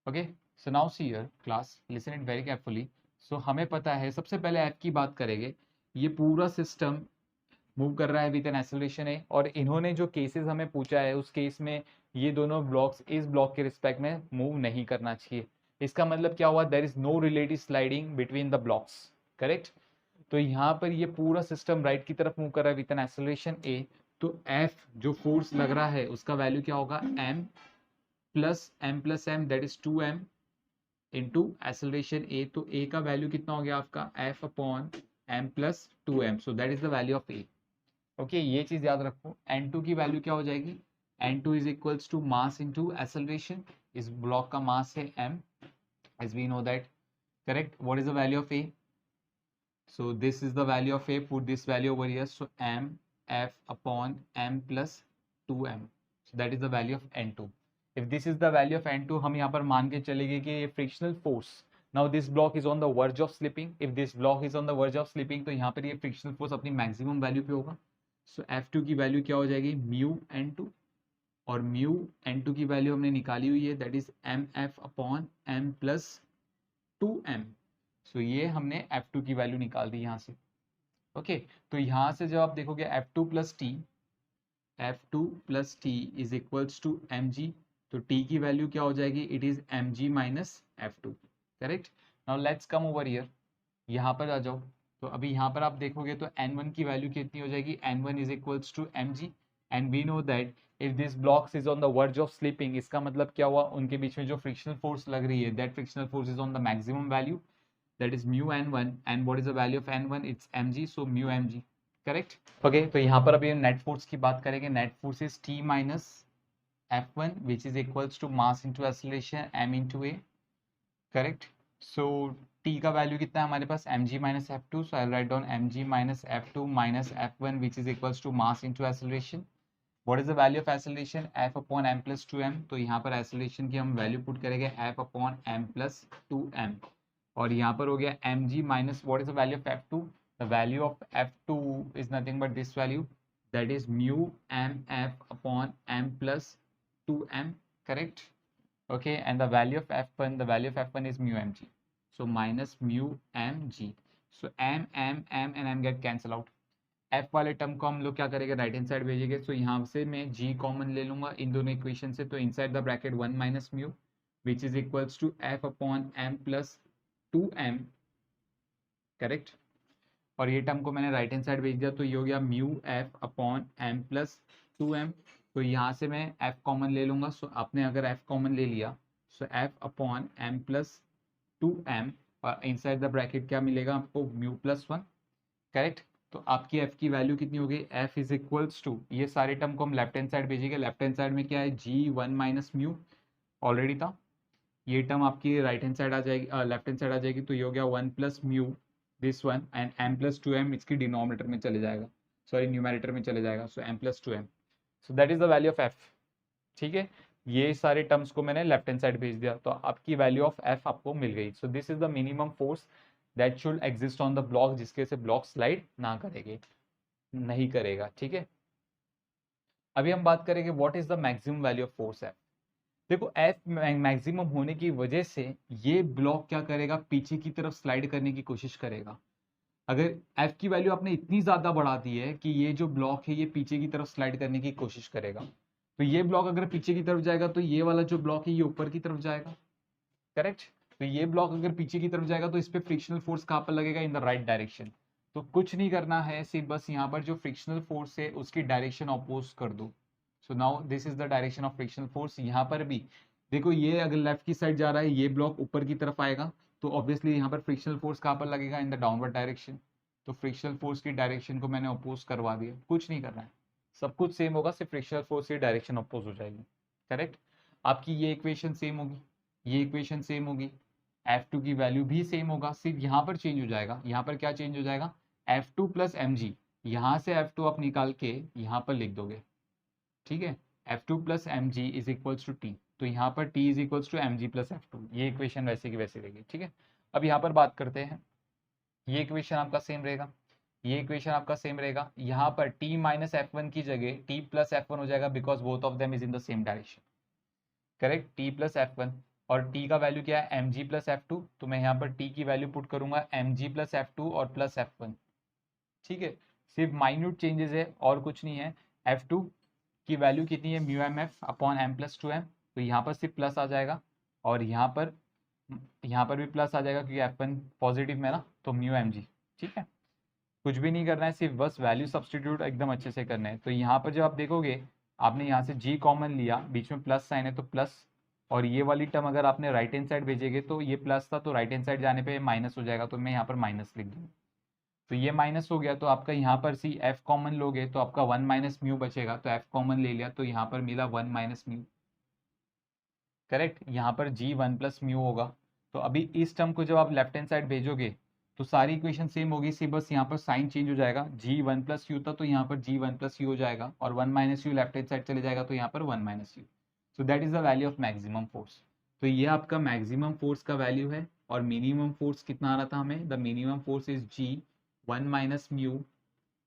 Okay, so now see here class, listen it very carefully. So हमें पता है, सबसे पहले f की बात करेंगे, ये पूरा सिस्टम मूव कर रहा है विद एन एक्सेलरेशन है, और इन्होंने जो केसेस हमें पूछा है उस केस में ये दोनों ब्लॉक्स इस ब्लॉक के रिस्पेक्ट में मूव नहीं करना चाहिए। इसका मतलब क्या हुआ, there is no relative sliding between the blocks, correct. तो यहाँ पर ये पूरा सिस्टम राइट की तरफ मूव कर रहा है विद एन एक्सेलरेशन ए, तो एफ जो फोर्स लग रहा है उसका वैल्यू क्या होगा, m plus m that is 2m into acceleration A. तो ए का वैल्यू कितना हो गया आपका, f upon m plus 2m, so that is the value of A. Okay ये चीज याद रखो, n2 की वैल्यू क्या हो जाएगी, n2 is equals to mass into acceleration. इस ब्लॉक का मास है m, as we know that, correct। what is the value of a, so this is the value of a, put this value over here, so m f upon m plus 2m, so that is the value of n2। if this is the value of n2, हम यहाँ पर मान के चलेंगे कि ये frictional force, now this block is on the verge of slipping, if this block is on the verge of slipping, तो यहाँ पर ये फ्रिक्शनल फोर्स अपनी मैक्सिमम वैल्यू पे होगा। सो F2 की वैल्यू क्या हो जाएगी, म्यू n2, और म्यू n2 की वैल्यू हमने निकाली हुई है that is mf upon m plus 2m। सो ये हमने F2 की वैल्यू निकाल दी यहाँ से। ओके तो यहाँ से जब आप देखोगे F2 plus T is equals to mg, तो t की वैल्यू क्या हो जाएगी, it is mg minus F2, correct. Now let's come over here, यहाँ पर आ जाओ। तो अभी यहाँ पर आप देखोगे तो n1 की वैल्यू कितनी हो जाएगी, n1 is equals to mg, and we know that if this blocks is on the verge of slipping, इसका मतलब क्या हुआ, उनके बीच में जो फ्रिक्शनल फोर्स लग रही है that frictional force is on the maximum value that is mu n1, and what is the value of n1, it's mg, so mu mg, correct. Okay तो यहाँ पर अभी नेट फोर्स की बात करेंगे, net force is t minus f1 which is equals to mass into acceleration m into a, correct. So t का वैल्यू कितना है हमारे पास, mg minus f2, so I write down mg minus f2 minus f1 which is equals to mass into acceleration. What is the value of acceleration, f upon m plus 2m, तो यहाँ पर एक्सेलरेशन की हम वैल्यू पुट करेंगे f upon m plus 2m, और यहाँ पर हो गया mg minus what is the value of f2, the value of f2 is nothing but this value that is mu mf upon m plus 2m, correct. okay, and the value of f1 is mu mg, so minus mu mg, so m and m get cancel out। f वाले टर्म को हम लोग क्या करेंगे, राइट हैंड साइड भेजेंगे, सो यहाँ से मैं g कॉमन ले लूंगा इन दोनों इक्वेशन से, तो inside the bracket 1 minus mu which is equals to f upon m plus 2m, correct. और ये टर्म को मैंने राइट हैंड साइड भेज दिया, तो ये हो गया mu F upon M plus 2m। तो यहाँ से मैं f कॉमन ले लूंगा। सो आपने अगर f कॉमन ले लिया, so f upon M plus 2m, और इनसाइड द ब्रैकेट क्या मिलेगा आपको, म्यू प्लस 1। करेक्ट। तो आपकी f की वैल्यू कितनी हो गई, f इज इक्वल्स टू, ये सारे टर्म को हम लेफ्ट हैंड साइड भेजेंगे। लेफ्ट हैंड साइड में क्या है, g1 माइनस म्यू ऑलरेडी था। ये टर्म आपकी राइट हैंड साइड आ जाएगी, लेफ्ट हैंड साइड आ जाएगी, तो ये हो गया 1 plus mu this one, and m plus 2m इसकी डिनोमिनेटर में चले जाएगा, सॉरी न्यूमरेटर में चले जाएगा। सो m plus 2m, so that is the value of f। ठीक है, ये सारे टर्म्स को मैंने लेफ्ट हैंड साइड भेज दिया, तो आपकी वैल्यू ऑफ f आपको मिल गई। सो this is the minimum force that should exist on the block, जिसके से ब्लॉक स्लाइड ना करेगी, नहीं करेगा। ठीक है, अभी हम बात करेंगे what is the maximum value of force f। देखो f मैक्सिमम होने की वजह से ये ब्लॉक क्या करेगा, पीछे की तरफ स्लाइड करने की कोशिश करेगा। अगर f की वैल्यू आपने इतनी ज्यादा बढ़ा दी है कि ये जो ब्लॉक है ये पीछे की तरफ स्लाइड करने की कोशिश करेगा, तो ये ब्लॉक अगर पीछे की तरफ जाएगा तो ये वाला जो ब्लॉक है ये ऊपर की तरफ जाएगा। करेक्ट। तो ये ब्लॉक अगर पीछे की तरफ जाएगा तो इस पे फ्रिक्शनल फोर्स कहाँ पर लगेगा, इन द राइट डायरेक्शन। तो कुछ नहीं करना है, सिर्फ बस यहाँ पर जो फ्रिक्शनल फोर्स है उसकी डायरेक्शन अपोज कर दो। So now this is the direction of frictional force. यहाँ पर भी देखो, ये अगर लेफ्ट की साइड जा रहा है, ये ब्लॉक ऊपर की तरफ आएगा, तो ऑब्वियसली यहाँ पर फ्रिक्शनल फोर्स कहाँ पर लगेगा, इन द डाउनवर्ड डायरेक्शन। तो फ्रिक्शनल फोर्स की डायरेक्शन को मैंने अपोज करवा दिया, कुछ नहीं करना है, सब कुछ सेम होगा, सिर्फ फ्रिक्शनल फोर्स की डायरेक्शन अपोज हो जाएगी। करेक्ट। आपकी ये इक्वेशन सेम होगी, ये इक्वेशन सेम होगी, F2 की वैल्यू भी सेम होगा, सिर्फ यहाँ पर चेंज हो जाएगा। यहाँ पर क्या चेंज हो जाएगा, F2 प्लस एम जी, यहाँ से F2 आप निकाल के यहाँ पर लिख दोगे। ठीक है, F2 plus M G is equals to T, तो यहाँ पर T is equals to M G plus F2। ये इक्वेशन वैसे की वैसे रहेगी। ठीक है, अब यहाँ पर बात करते हैं, ये इक्वेशन आपका सेम रहेगा, ये इक्वेशन आपका सेम रहेगा। यहाँ पर T माइनस F1 की जगह T प्लस F1 हो जाएगा, because both of them is in the same direction. Correct, T plus F1, और T का वैल्यू क्या है, mg प्लस F2, तो मैं यहाँ पर T की वैल्यू पुट करूंगा mg प्लस F2 और प्लस F1। ठीक है, सिर्फ माइन्यूट चेंजेस है और कुछ नहीं है। F2 की वैल्यू कितनी है, mu M F upon M plus 2m, तो यहाँ पर सिर्फ प्लस आ जाएगा, और यहाँ पर भी प्लस आ जाएगा क्योंकि F1 पॉजिटिव में ना, तो म्यू एम जी। ठीक है, कुछ भी नहीं करना है, सिर्फ बस वैल्यू सब्सटीट्यूट एकदम अच्छे से करना है। तो यहाँ पर जब आप देखोगे, आपने यहाँ से g कॉमन लिया, बीच में प्लस साइन है तो प्लस, और ये वाली टर्म अगर आपने राइट हैंड साइड भेजेगे तो ये प्लस था, तो राइट हैंड साइड जाने पे माइनस हो जाएगा, तो मैं यहाँ पर माइनस लिख दूँ। तो ये माइनस हो गया, तो आपका यहाँ पर सी f कॉमन लोगे तो आपका 1 माइनस म्यू बचेगा, तो f कॉमन ले लिया तो यहाँ पर मिला 1 माइनस म्यू। करेक्ट, यहाँ पर g 1 प्लस म्यू होगा। तो अभी इस टर्म को जब आप लेफ्ट हैंड साइड भेजोगे तो सारी इक्वेशन सेम होगी, सी बस यहाँ पर साइन चेंज हो जाएगा। g 1 प्लस यू था तो यहाँ पर g 1 प्लस यू हो जाएगा, और 1 minus you left hand side चले जाएगा तो यहाँ पर 1 minus you. So that is the value of maximum force. तो ये आपका मैक्सिमम फोर्स का वैल्यू है, और मिनिमम फोर्स कितना आ रहा था हमें, the minimum force is g 1 minus mu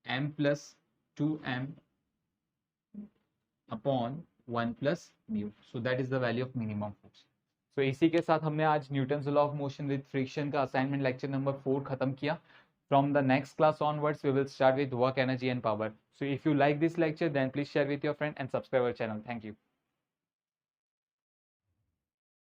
m plus 2m upon 1 plus mu. So that is the value of minimum force. तो इसी के साथ हमने आज Newton's law of motion with friction का असाइनमेंट लेक्चर नंबर 4 खत्म किया। From the next class onwards, we will start with work, energy and power. So if you like this lecture, then please share with your friend and subscribe our channel. Thank you.